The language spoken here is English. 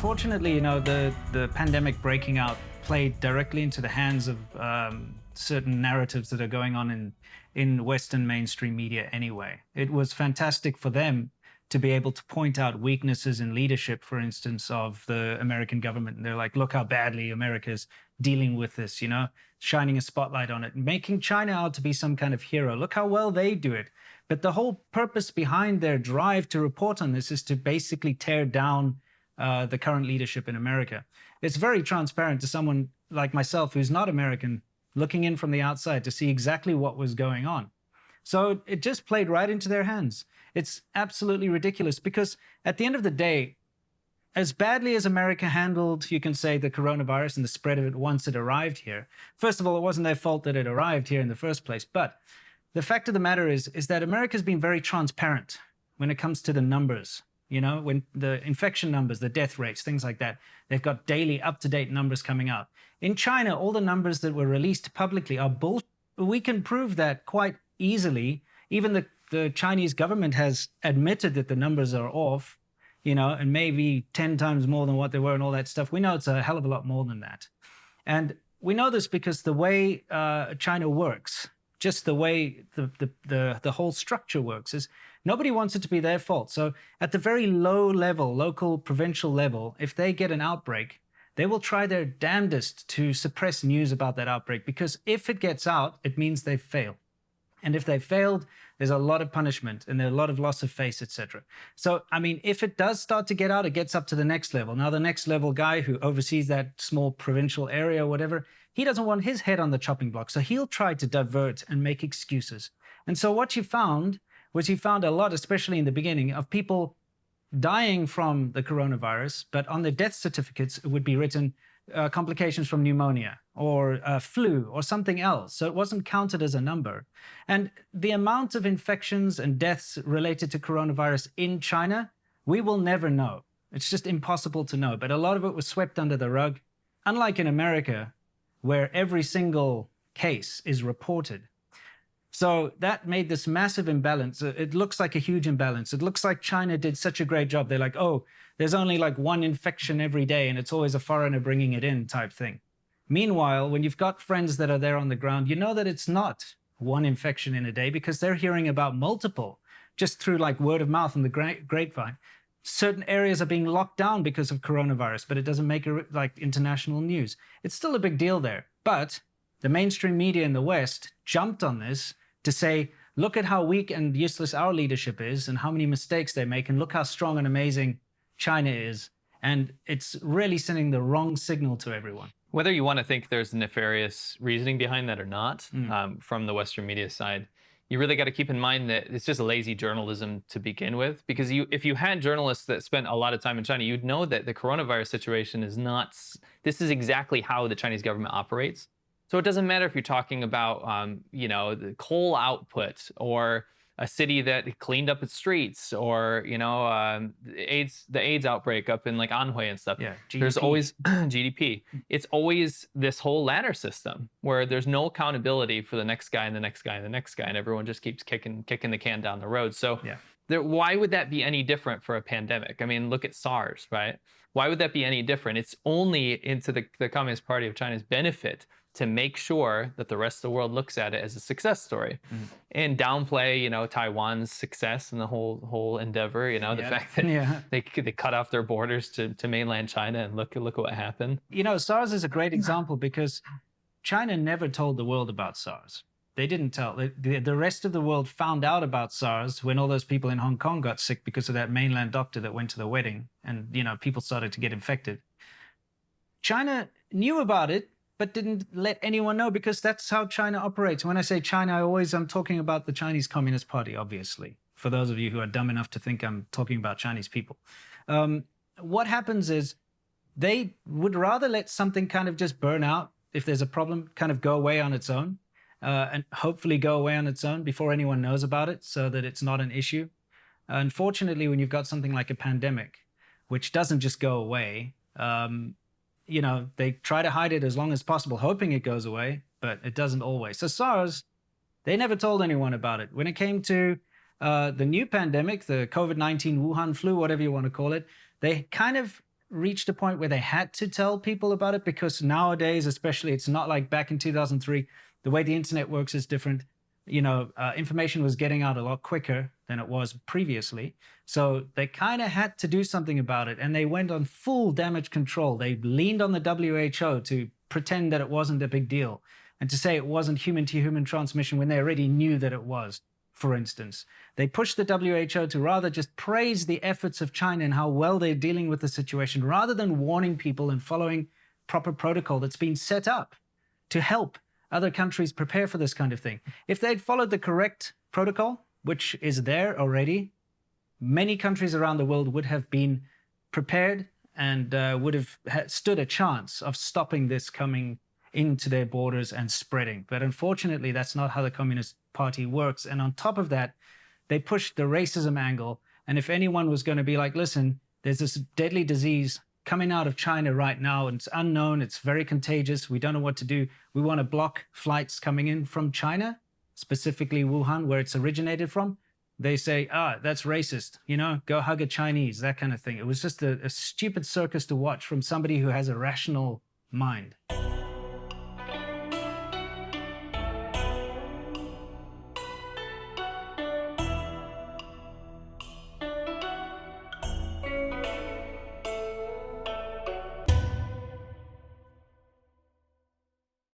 Unfortunately, the pandemic breaking out played directly into the hands of certain narratives that are going on in Western mainstream media anyway. It was fantastic for them to be able to point out weaknesses in leadership, for instance, of the American government. And they're like, look how badly America's dealing with this, shining a spotlight on it, making China out to be some kind of hero. Look how well they do it. But the whole purpose behind their drive to report on this is to basically tear down the current leadership in America. It's very transparent to someone like myself who's not American, looking in from the outside to see exactly what was going on. So it just played right into their hands. It's absolutely ridiculous because at the end of the day, as badly as America handled, you can say, the coronavirus and the spread of it once it arrived here, first of all, it wasn't their fault that it arrived here in the first place. But the fact of the matter is that America's been very transparent when it comes to the numbers. When the infection numbers, the death rates, things like that, they've got daily up-to-date numbers coming out. In China, all the numbers that were released publicly are bullshit. We can prove that quite easily. Even the Chinese government has admitted that the numbers are off, and maybe 10 times more than what they were and all that stuff. We know it's a hell of a lot more than that. And we know this because the way China works, just the way the whole structure works, is nobody wants it to be their fault. So at the very low level, local, provincial level, if they get an outbreak, they will try their damnedest to suppress news about that outbreak, because if it gets out, it means they've failed. And if they failed, there's a lot of punishment and there's a lot of loss of face, etc. So, if it does start to get out, it gets up to the next level. Now, the next level guy who oversees that small provincial area or whatever, he doesn't want his head on the chopping block. So he'll try to divert and make excuses. And so what you found a lot, especially in the beginning, of people dying from the coronavirus, but on the death certificates, it would be written complications from pneumonia or flu or something else. So it wasn't counted as a number. And the amount of infections and deaths related to coronavirus in China, we will never know. It's just impossible to know. But a lot of it was swept under the rug. Unlike in America, where every single case is reported. So that made this massive imbalance. It looks like a huge imbalance. It looks like China did such a great job. They're like, oh, there's only like one infection every day and it's always a foreigner bringing it in type thing. Meanwhile, when you've got friends that are there on the ground, you know that it's not one infection in a day because they're hearing about multiple just through like word of mouth and the grapevine. Certain areas are being locked down because of coronavirus, but it doesn't make it like international news. It's still a big deal there. But the mainstream media in the West jumped on this to say, look at how weak and useless our leadership is and how many mistakes they make, and look how strong and amazing China is. And it's really sending the wrong signal to everyone. Whether you want to think there's nefarious reasoning behind that or not, from the Western media side, you really got to keep in mind that it's just lazy journalism to begin with. Because if you had journalists that spent a lot of time in China, you'd know that the coronavirus situation is not, this is exactly how the Chinese government operates. So it doesn't matter if you're talking about, the coal output or a city that cleaned up its streets or, the AIDS outbreak up in like Anhui and stuff. Yeah, GDP. There's always GDP. It's always this whole ladder system where there's no accountability for the next guy and the next guy and the next guy, and everyone just keeps kicking the can down the road. So why would that be any different for a pandemic? Look at SARS, right? Why would that be any different? It's only into the Communist Party of China's benefit to make sure that the rest of the world looks at it as a success story and downplay, Taiwan's success and the whole endeavor, the fact that they cut off their borders to mainland China and look what happened. SARS is a great example because China never told the world about SARS. They didn't tell. The rest of the world found out about SARS when all those people in Hong Kong got sick because of that mainland doctor that went to the wedding and, people started to get infected. China knew about it, but didn't let anyone know because that's how China operates. When I say China, I'm talking about the Chinese Communist Party, obviously, for those of you who are dumb enough to think I'm talking about Chinese people. What happens is they would rather let something kind of just burn out if there's a problem, kind of go away on its own, and hopefully go away on its own before anyone knows about it so that it's not an issue. Unfortunately, when you've got something like a pandemic, which doesn't just go away, they try to hide it as long as possible, hoping it goes away, but it doesn't always. So SARS, they never told anyone about it. When it came to the new pandemic, the COVID-19 Wuhan flu, whatever you want to call it, they kind of reached a point where they had to tell people about it, because nowadays, especially, it's not like back in 2003. The way the internet works is different. Information was getting out a lot quicker than it was previously. So they kind of had to do something about it, and they went on full damage control. They leaned on the WHO to pretend that it wasn't a big deal and to say it wasn't human-to-human transmission when they already knew that it was. For instance, they pushed the WHO to rather just praise the efforts of China and how well they're dealing with the situation, rather than warning people and following proper protocol that's been set up to help other countries prepare for this kind of thing. If they'd followed the correct protocol, which is there already, many countries around the world would have been prepared and would have stood a chance of stopping this coming into their borders and spreading. But unfortunately, that's not how the Communist Party works. And on top of that, they pushed the racism angle. And if anyone was going to be like, listen, there's this deadly disease coming out of China right now, and it's unknown, it's very contagious, we don't know what to do, we want to block flights coming in from China, specifically Wuhan, where it's originated from, they say, that's racist, go hug a Chinese, that kind of thing. It was just a stupid circus to watch from somebody who has a rational mind.